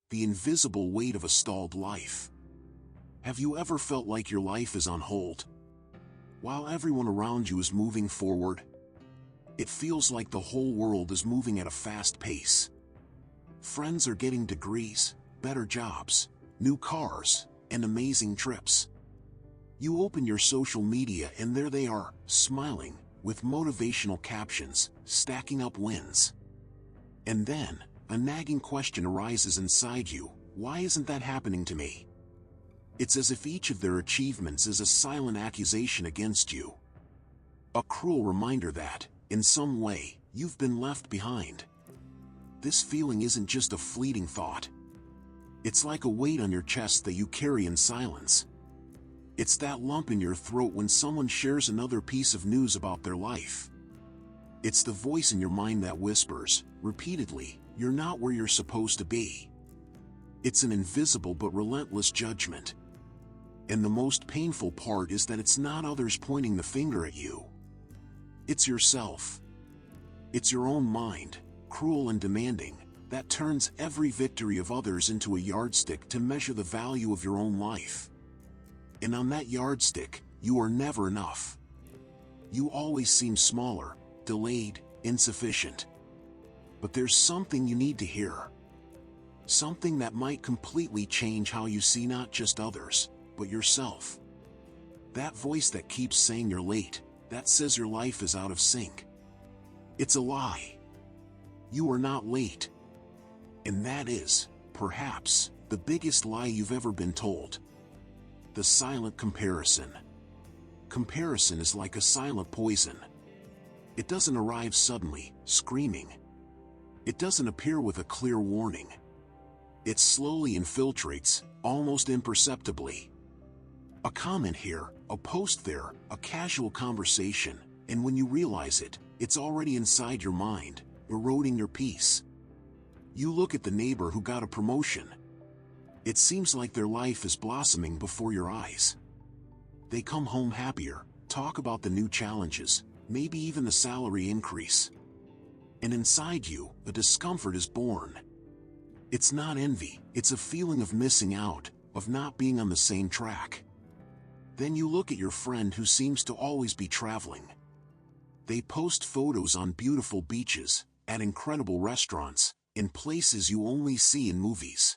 the invisible weight of a stalled life. Have you ever felt like your life is on hold, while everyone around you is moving forward? It feels like the whole world is moving at a fast pace. Friends are getting degrees, better jobs, new cars, and amazing trips. You open your social media and there they are, smiling, with motivational captions, stacking up wins. And then, a nagging question arises inside you: why isn't that happening to me? It's as if each of their achievements is a silent accusation against you. A cruel reminder that, in some way, you've been left behind. This feeling isn't just a fleeting thought. It's like a weight on your chest that you carry in silence. It's that lump in your throat when someone shares another piece of news about their life. It's the voice in your mind that whispers, repeatedly, "You're not where you're supposed to be." It's an invisible but relentless judgment. And the most painful part is that it's not others pointing the finger at you. It's yourself. It's your own mind, cruel and demanding, that turns every victory of others into a yardstick to measure the value of your own life. And on that yardstick, you are never enough. You always seem smaller, delayed, insufficient. But there's something you need to hear. Something that might completely change how you see not just others, but yourself. That voice that keeps saying you're late, that says your life is out of sync. It's a lie. You are not late. And that is, perhaps, the biggest lie you've ever been told. The silent comparison. Comparison is like a silent poison. It doesn't arrive suddenly, screaming. It doesn't appear with a clear warning. It slowly infiltrates, almost imperceptibly. A comment here, a post there, a casual conversation, and when you realize it, it's already inside your mind, eroding your peace. You look at the neighbor who got a promotion. It seems like their life is blossoming before your eyes. They come home happier, talk about the new challenges, maybe even the salary increase. And inside you, a discomfort is born. It's not envy, it's a feeling of missing out, of not being on the same track. Then you look at your friend who seems to always be traveling. They post photos on beautiful beaches, at incredible restaurants, in places you only see in movies.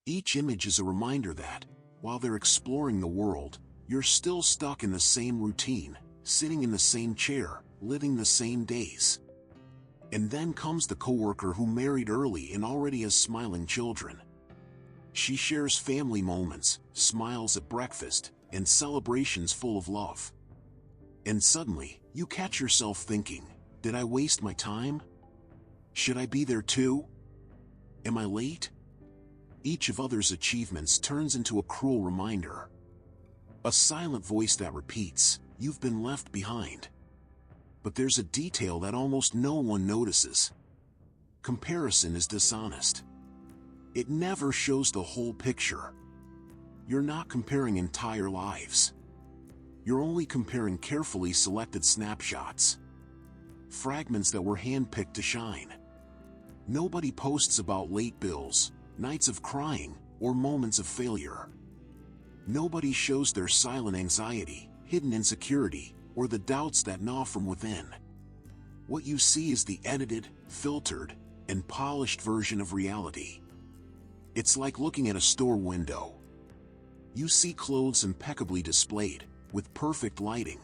Each image is a reminder that, while they're exploring the world, you're still stuck in the same routine, sitting in the same chair, living the same days. And then comes the coworker who married early and already has smiling children. She shares family moments, smiles at breakfast, and celebrations full of love. And suddenly, you catch yourself thinking, did I waste my time? Should I be there too? Am I late? Each of others' achievements turns into a cruel reminder. A silent voice that repeats, you've been left behind. But there's a detail that almost no one notices. Comparison is dishonest. It never shows the whole picture. You're not comparing entire lives. You're only comparing carefully selected snapshots. Fragments that were handpicked to shine. Nobody posts about late bills, nights of crying, or moments of failure. Nobody shows their silent anxiety, hidden insecurity, or the doubts that gnaw from within. What you see is the edited, filtered, and polished version of reality. It's like looking at a store window. You see clothes impeccably displayed, with perfect lighting.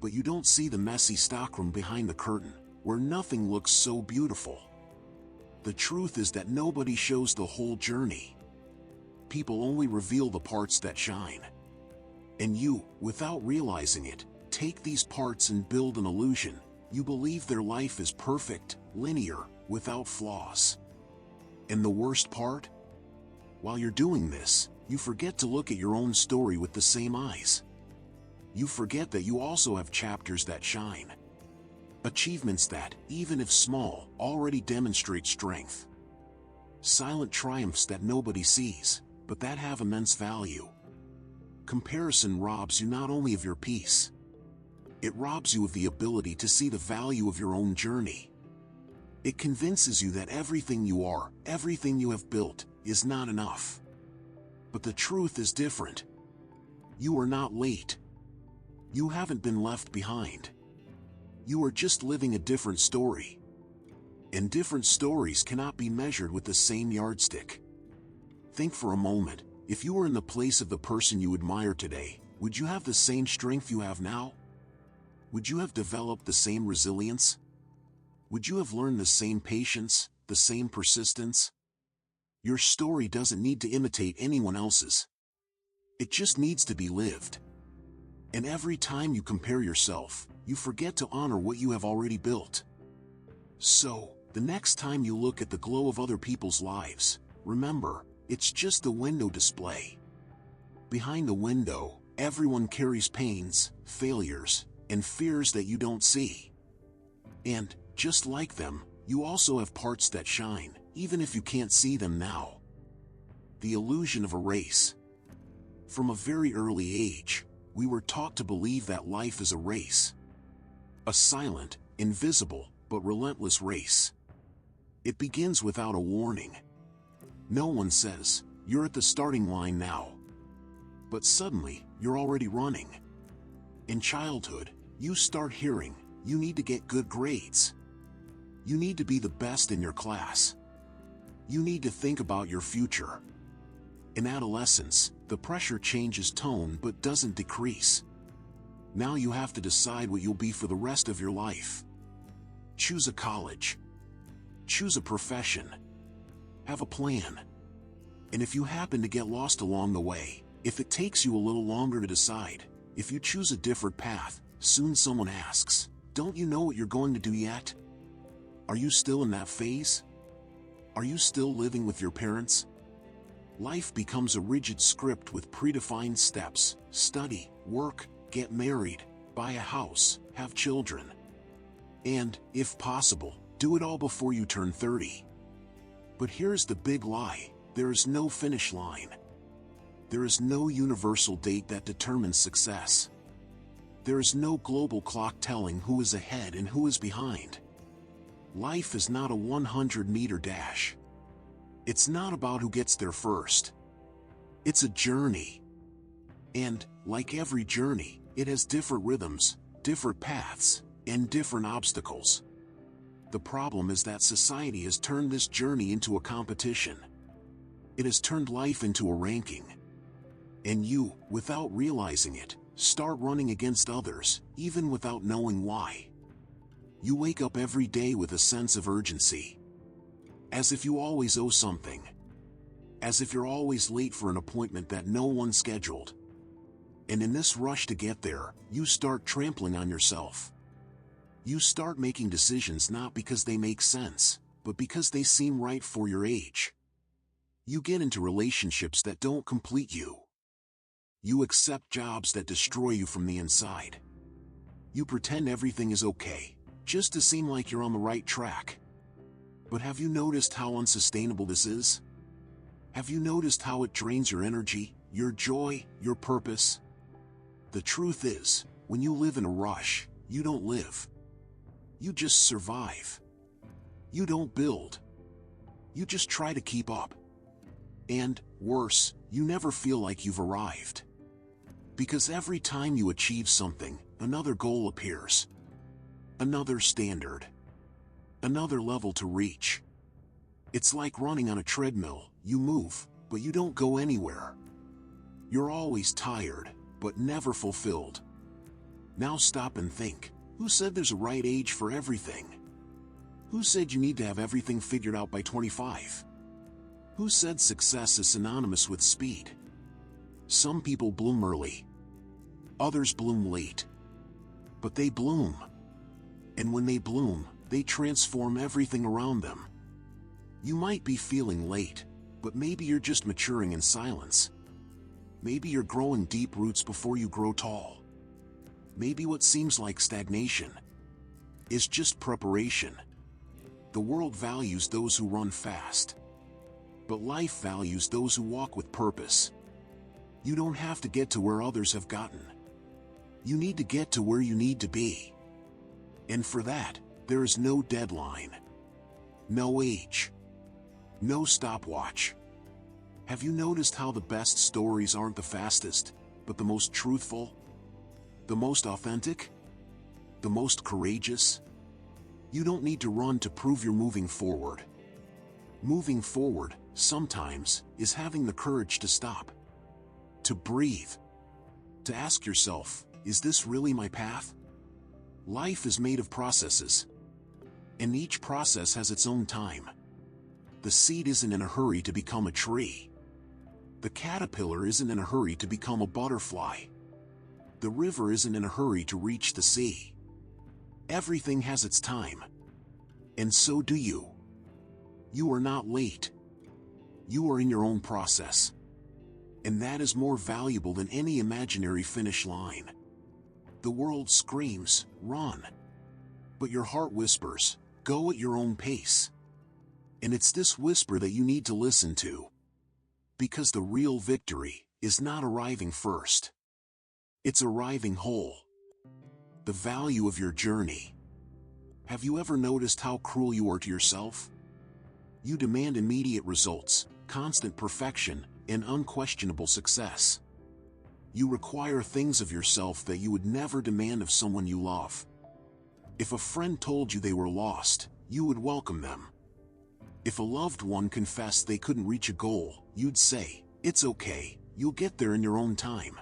But you don't see the messy stockroom behind the curtain, where nothing looks so beautiful. The truth is that nobody shows the whole journey. People only reveal the parts that shine. And you, without realizing it, take these parts and build an illusion. You believe their life is perfect, linear, without flaws. And the worst part? While you're doing this, you forget to look at your own story with the same eyes. You forget that you also have chapters that shine. Achievements that, even if small, already demonstrate strength. Silent triumphs that nobody sees, but that have immense value. Comparison robs you not only of your peace. It robs you of the ability to see the value of your own journey. It convinces you that everything you are, everything you have built, is not enough. But the truth is different. You are not late. You haven't been left behind. You are just living a different story. And different stories cannot be measured with the same yardstick. Think for a moment, if you were in the place of the person you admire today, would you have the same strength you have now? Would you have developed the same resilience? Would you have learned the same patience, the same persistence? Your story doesn't need to imitate anyone else's. It just needs to be lived. And every time you compare yourself, you forget to honor what you have already built. So, the next time you look at the glow of other people's lives, remember, it's just a window display. Behind the window, everyone carries pains, failures, and fears that you don't see. And, just like them, you also have parts that shine, even if you can't see them now. The illusion of a race. From a very early age, we were taught to believe that life is a race. A silent, invisible, but relentless race. It begins without a warning. No one says, "You're at the starting line now." But suddenly, you're already running. In childhood, you start hearing, "You need to get good grades. You need to be the best in your class. You need to think about your future." In adolescence, the pressure changes tone but doesn't decrease. Now you have to decide what you'll be for the rest of your life. Choose a college. Choose a profession. Have a plan. And if you happen to get lost along the way, if it takes you a little longer to decide, if you choose a different path, soon someone asks, "Don't you know what you're going to do yet? Are you still in that phase? Are you still living with your parents?" Life becomes a rigid script with predefined steps: study, work, get married, buy a house, have children. And, if possible, do it all before you turn 30. But here's the big lie: there is no finish line. There is no universal date that determines success. There is no global clock telling who is ahead and who is behind. Life is not a 100-meter dash. It's not about who gets there first. It's a journey. And, like every journey, it has different rhythms, different paths, and different obstacles. The problem is that society has turned this journey into a competition. It has turned life into a ranking. And you, without realizing it, start running against others, even without knowing why. You wake up every day with a sense of urgency. As if you always owe something. As if you're always late for an appointment that no one scheduled. And in this rush to get there, you start trampling on yourself. You start making decisions not because they make sense, but because they seem right for your age. You get into relationships that don't complete you. You accept jobs that destroy you from the inside. You pretend everything is okay, just to seem like you're on the right track. But have you noticed how unsustainable this is? Have you noticed how it drains your energy, your joy, your purpose? The truth is, when you live in a rush, you don't live. You just survive. You don't build. You just try to keep up. And, worse, you never feel like you've arrived. Because every time you achieve something, another goal appears. Another standard. Another level to reach. It's like running on a treadmill: you move, but you don't go anywhere. You're always tired, but never fulfilled. Now stop and think. Who said there's a right age for everything? Who said you need to have everything figured out by 25? Who said success is synonymous with speed? Some people bloom early. Others bloom late. But they bloom. And when they bloom, they transform everything around them. You might be feeling late, but maybe you're just maturing in silence. Maybe you're growing deep roots before you grow tall. Maybe what seems like stagnation is just preparation. The world values those who run fast. But life values those who walk with purpose. You don't have to get to where others have gotten. You need to get to where you need to be. And for that, there is no deadline. no age, no stopwatch. Have you noticed how the best stories aren't the fastest, but the most truthful? The most authentic? The most courageous? You don't need to run to prove you're moving forward. Moving forward, sometimes, is having the courage to stop, to breathe, to ask yourself, is this really my path? Life is made of processes, and each process has its own time. The seed isn't in a hurry to become a tree. The caterpillar isn't in a hurry to become a butterfly. The river isn't in a hurry to reach the sea. Everything has its time. And so do you. You are not late. You are in your own process. And that is more valuable than any imaginary finish line. The world screams, run. But your heart whispers, go at your own pace. And it's this whisper that you need to listen to. Because the real victory is not arriving first. It's arriving whole. The value of your journey. Have you ever noticed how cruel you are to yourself? You demand immediate results, constant perfection, and unquestionable success. You require things of yourself that you would never demand of someone you love. If a friend told you they were lost, you would welcome them. If a loved one confessed they couldn't reach a goal, you'd say, it's okay, you'll get there in your own time.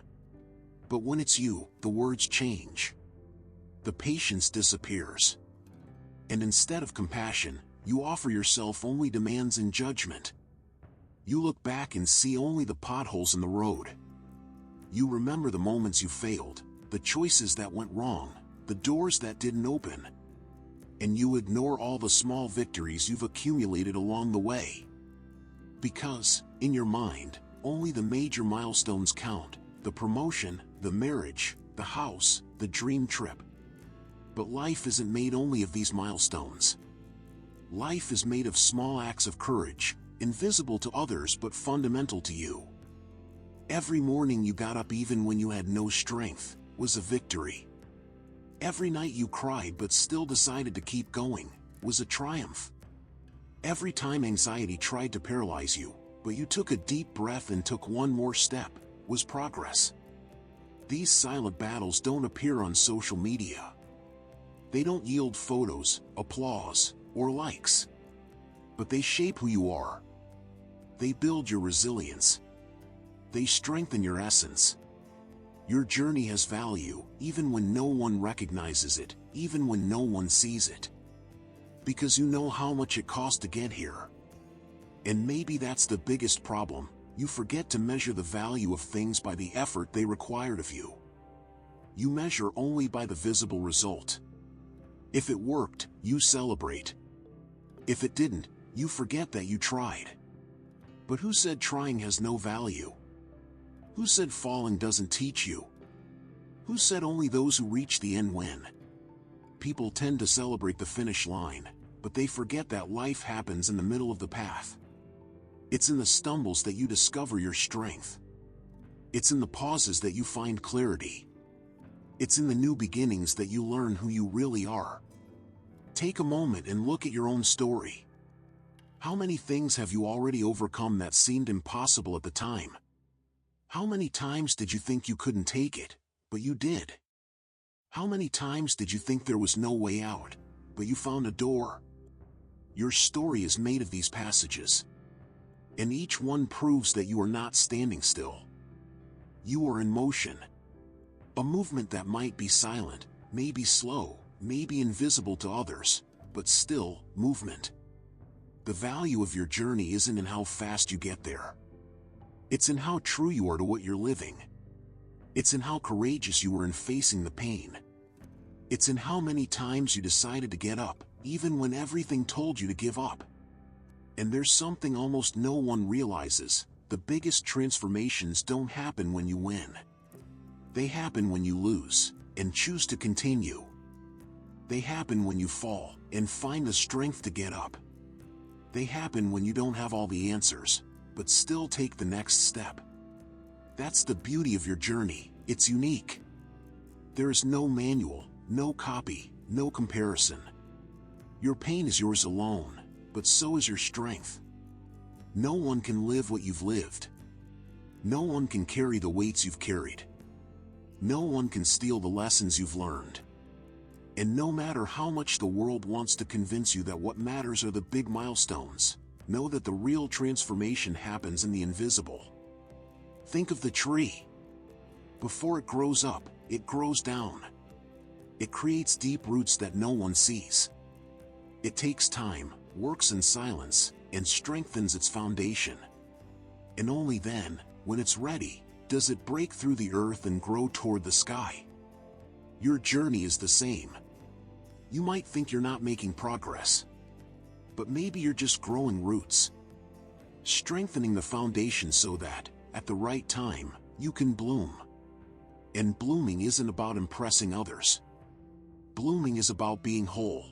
But when it's you, the words change. The patience disappears. And instead of compassion, you offer yourself only demands and judgment. You look back and see only the potholes in the road. You remember the moments you failed, the choices that went wrong, the doors that didn't open. And you ignore all the small victories you've accumulated along the way. Because, in your mind, only the major milestones count, the promotion, the marriage, the house, the dream trip. But life isn't made only of these milestones. Life is made of small acts of courage, invisible to others but fundamental to you. Every morning you got up even when you had no strength, was a victory. Every night you cried but still decided to keep going, was a triumph. Every time anxiety tried to paralyze you, but you took a deep breath and took one more step, was progress. These silent battles don't appear on social media. They don't yield photos, applause, or likes. But they shape who you are. They build your resilience. They strengthen your essence. Your journey has value, even when no one recognizes it, even when no one sees it. Because you know how much it cost to get here. And maybe that's the biggest problem, you forget to measure the value of things by the effort they required of you. You measure only by the visible result. If it worked, you celebrate. If it didn't, you forget that you tried. But who said trying has no value? Who said falling doesn't teach you? Who said only those who reach the end win? People tend to celebrate the finish line, but they forget that life happens in the middle of the path. It's in the stumbles that you discover your strength. It's in the pauses that you find clarity. It's in the new beginnings that you learn who you really are. Take a moment and look at your own story. How many things have you already overcome that seemed impossible at the time? How many times did you think you couldn't take it, but you did? How many times did you think there was no way out, but you found a door? Your story is made of these passages. And each one proves that you are not standing still. You are in motion. A movement that might be silent, may be slow, may be invisible to others, but still, movement. The value of your journey isn't in how fast you get there. It's in how true you are to what you're living. It's in how courageous you were in facing the pain. It's in how many times you decided to get up, even when everything told you to give up. And there's something almost no one realizes: the biggest transformations don't happen when you win. They happen when you lose, and choose to continue. They happen when you fall, and find the strength to get up. They happen when you don't have all the answers, but still take the next step. That's the beauty of your journey, it's unique. There is no manual, no copy, no comparison. Your pain is yours alone, but so is your strength. No one can live what you've lived. No one can carry the weights you've carried. No one can steal the lessons you've learned. And no matter how much the world wants to convince you that what matters are the big milestones, know that the real transformation happens in the invisible. Think of the tree. Before it grows up, it grows down. It creates deep roots that no one sees. It takes time, works in silence, and strengthens its foundation. And only then, when it's ready, does it break through the earth and grow toward the sky. Your journey is the same. You might think you're not making progress, but maybe you're just growing roots, strengthening the foundation so that, at the right time, you can bloom. And blooming isn't about impressing others. Blooming is about being whole.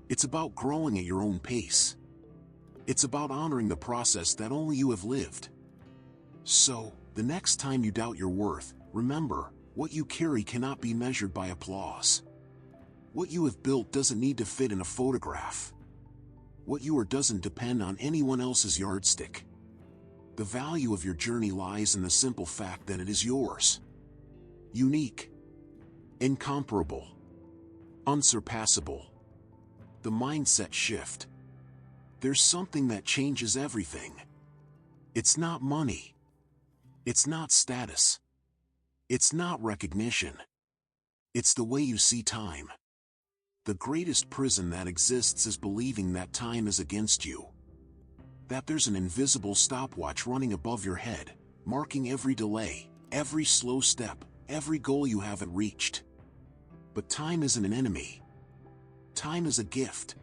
It's about growing at your own pace. It's about honoring the process that only you have lived. So, the next time you doubt your worth, remember, what you carry cannot be measured by applause. What you have built doesn't need to fit in a photograph. What you are doesn't depend on anyone else's yardstick. The value of your journey lies in the simple fact that it is yours. Unique. Incomparable. Unsurpassable. The mindset shift. There's something that changes everything. It's not money. It's not status. It's not recognition. It's the way you see time. The greatest prison that exists is believing that time is against you. That there's an invisible stopwatch running above your head, marking every delay, every slow step, every goal you haven't reached. But time isn't an enemy. Time is a gift.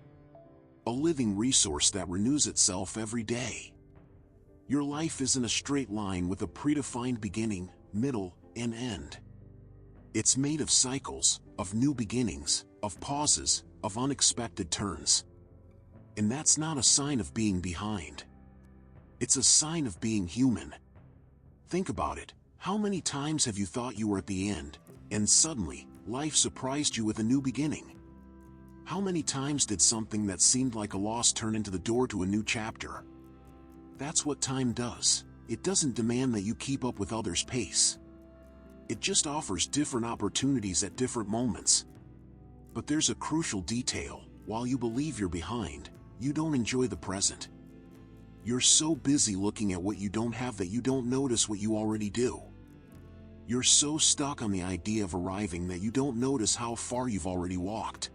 A living resource that renews itself every day. Your life isn't a straight line with a predefined beginning, middle, and end. It's made of cycles, of new beginnings, of pauses, of unexpected turns. And that's not a sign of being behind. It's a sign of being human. Think about it. How many times have you thought you were at the end, and suddenly, life surprised you with a new beginning? How many times did something that seemed like a loss turn into the door to a new chapter? That's what time does. It doesn't demand that you keep up with others' pace. It just offers different opportunities at different moments. But there's a crucial detail. While you believe you're behind, you don't enjoy the present. You're so busy looking at what you don't have that you don't notice what you already do. You're so stuck on the idea of arriving that you don't notice how far you've already walked.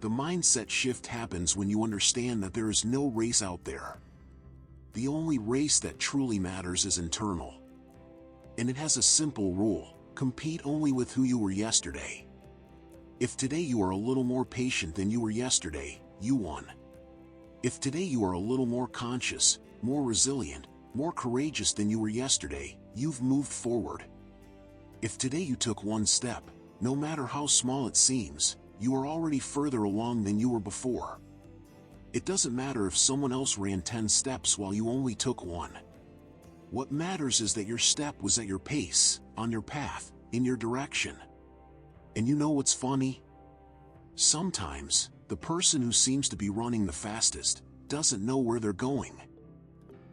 The mindset shift happens when you understand that there is no race out there. The only race that truly matters is internal. And it has a simple rule: compete only with who you were yesterday. If today you are a little more patient than you were yesterday, you won. If today you are a little more conscious, more resilient, more courageous than you were yesterday, you've moved forward. If today you took one step, no matter how small it seems, you are already further along than you were before. It doesn't matter if someone else ran 10 steps while you only took one. What matters is that your step was at your pace, on your path, in your direction. And you know what's funny? Sometimes, the person who seems to be running the fastest doesn't know where they're going.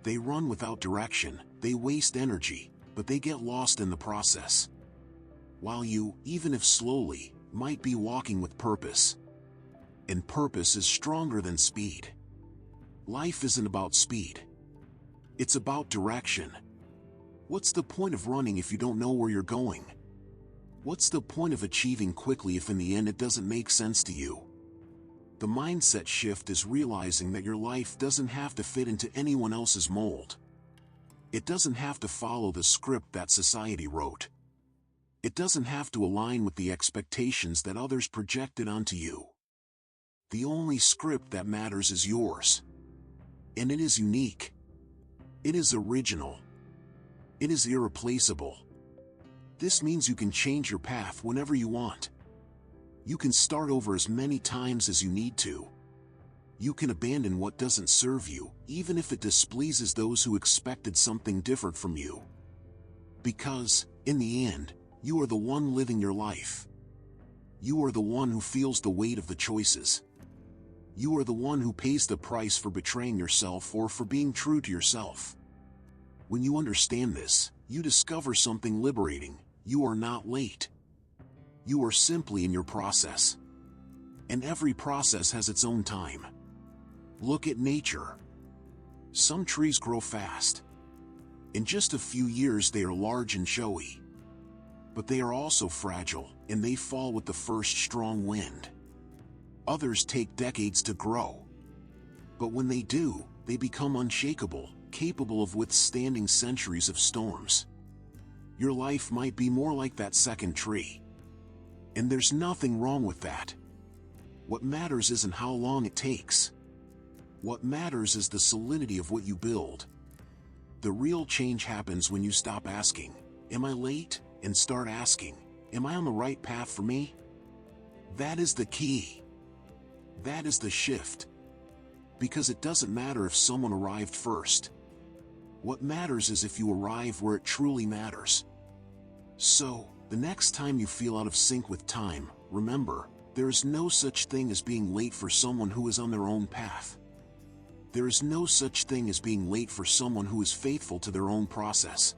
They run without direction, they waste energy, but they get lost in the process. While you, even if slowly, might be walking with purpose. And purpose is stronger than speed. Life isn't about speed. It's about direction. What's the point of running if you don't know where you're going? What's the point of achieving quickly if in the end it doesn't make sense to you? The mindset shift is realizing that your life doesn't have to fit into anyone else's mold. It doesn't have to follow the script that society wrote. It doesn't have to align with the expectations that others projected onto you. The only script that matters is yours. And it is unique. It is original. It is irreplaceable. This means you can change your path whenever you want. You can start over as many times as you need to. You can abandon what doesn't serve you, even if it displeases those who expected something different from you. Because, in the end, you are the one living your life. You are the one who feels the weight of the choices. You are the one who pays the price for betraying yourself or for being true to yourself. When you understand this, you discover something liberating. You are not late. You are simply in your process. And every process has its own time. Look at nature. Some trees grow fast. In just a few years they are large and showy. But they are also fragile, and they fall with the first strong wind. Others take decades to grow. But when they do, they become unshakable, capable of withstanding centuries of storms. Your life might be more like that second tree. And there's nothing wrong with that. What matters isn't how long it takes. What matters is the solidity of what you build. The real change happens when you stop asking, "Am I late?" and start asking, "Am I on the right path for me?" That is the key. That is the shift. Because it doesn't matter if someone arrived first. What matters is if you arrive where it truly matters. So, the next time you feel out of sync with time, remember, there is no such thing as being late for someone who is on their own path. There is no such thing as being late for someone who is faithful to their own process.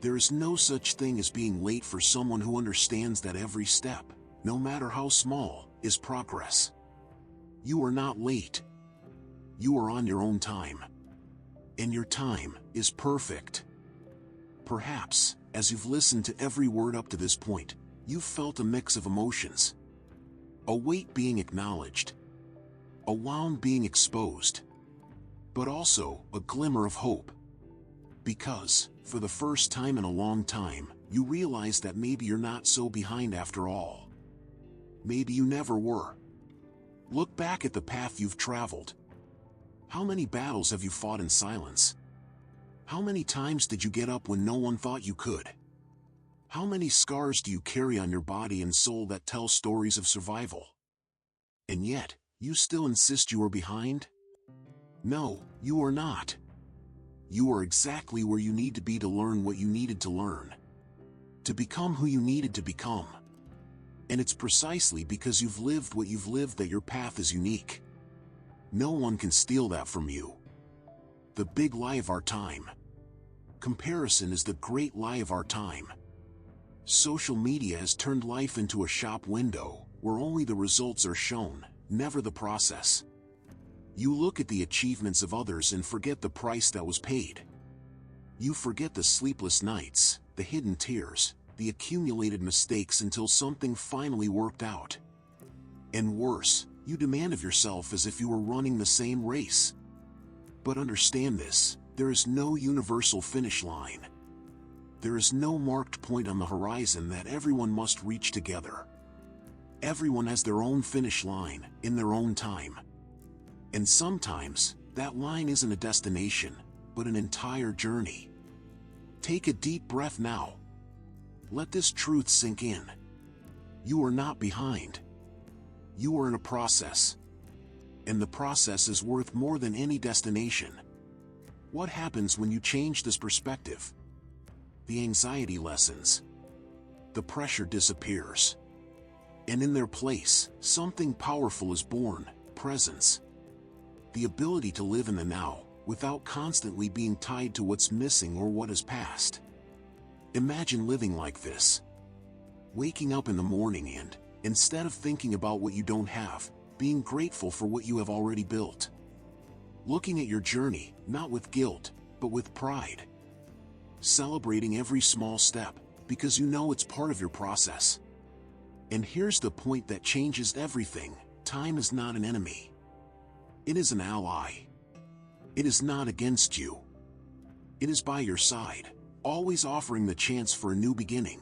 There is no such thing as being late for someone who understands that every step, no matter how small, is progress. You are not late. You are on your own time. And your time is perfect. Perhaps, as you've listened to every word up to this point, you've felt a mix of emotions. A weight being acknowledged. A wound being exposed. But also, a glimmer of hope. Because, for the first time in a long time, you realize that maybe you're not so behind after all. Maybe you never were. Look back at the path you've traveled. How many battles have you fought in silence? How many times did you get up when no one thought you could? How many scars do you carry on your body and soul that tell stories of survival? And yet, you still insist you are behind? No, you are not. You are exactly where you need to be to learn what you needed to learn. To become who you needed to become. And it's precisely because you've lived what you've lived that your path is unique. No one can steal that from you. The big lie of our time. Comparison is the great lie of our time. Social media has turned life into a shop window, where only the results are shown, never the process. You look at the achievements of others and forget the price that was paid. You forget the sleepless nights, the hidden tears, the accumulated mistakes until something finally worked out. And worse, you demand of yourself as if you were running the same race. But understand this, there is no universal finish line. There is no marked point on the horizon that everyone must reach together. Everyone has their own finish line, in their own time. And sometimes, that line isn't a destination, but an entire journey. Take a deep breath now. Let this truth sink in. You are not behind. You are in a process. And the process is worth more than any destination. What happens when you change this perspective? The anxiety lessens. The pressure disappears. And in their place, something powerful is born, presence. The ability to live in the now, without constantly being tied to what's missing or what is past. Imagine living like this. Waking up in the morning and, instead of thinking about what you don't have, being grateful for what you have already built. Looking at your journey, not with guilt, but with pride. Celebrating every small step, because you know it's part of your process. And here's the point that changes everything: time is not an enemy. It is an ally. It is not against you. It is by your side, always offering the chance for a new beginning.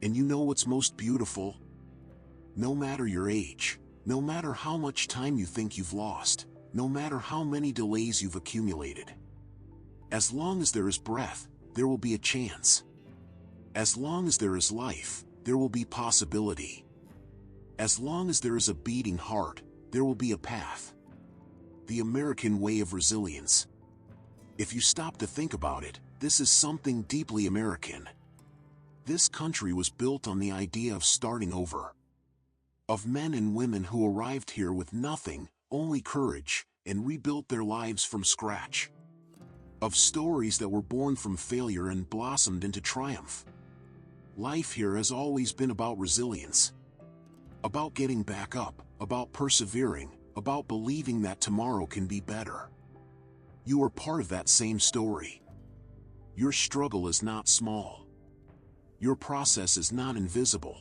And you know what's most beautiful? No matter your age, no matter how much time you think you've lost, no matter how many delays you've accumulated, as long as there is breath, there will be a chance. As long as there is life, there will be possibility. As long as there is a beating heart, there will be a path. The American way of resilience. If you stop to think about it, this is something deeply American. This country was built on the idea of starting over. Of men and women who arrived here with nothing, only courage, and rebuilt their lives from scratch. Of stories that were born from failure and blossomed into triumph. Life here has always been about resilience. About getting back up, about persevering, about believing that tomorrow can be better. You are part of that same story. Your struggle is not small. Your process is not invisible.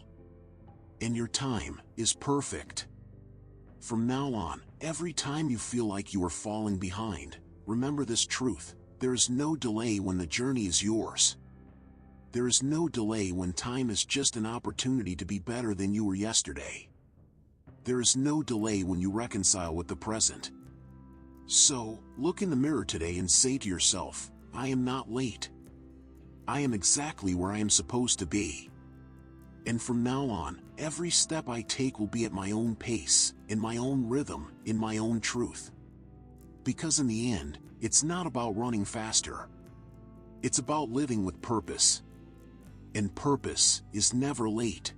And your time is perfect. From now on, every time you feel like you are falling behind, remember this truth: there is no delay when the journey is yours. There is no delay when time is just an opportunity to be better than you were yesterday. There is no delay when you reconcile with the present. So, look in the mirror today and say to yourself, I am not late. I am exactly where I am supposed to be. And from now on, every step I take will be at my own pace, in my own rhythm, in my own truth. Because in the end, it's not about running faster. It's about living with purpose. And purpose is never late.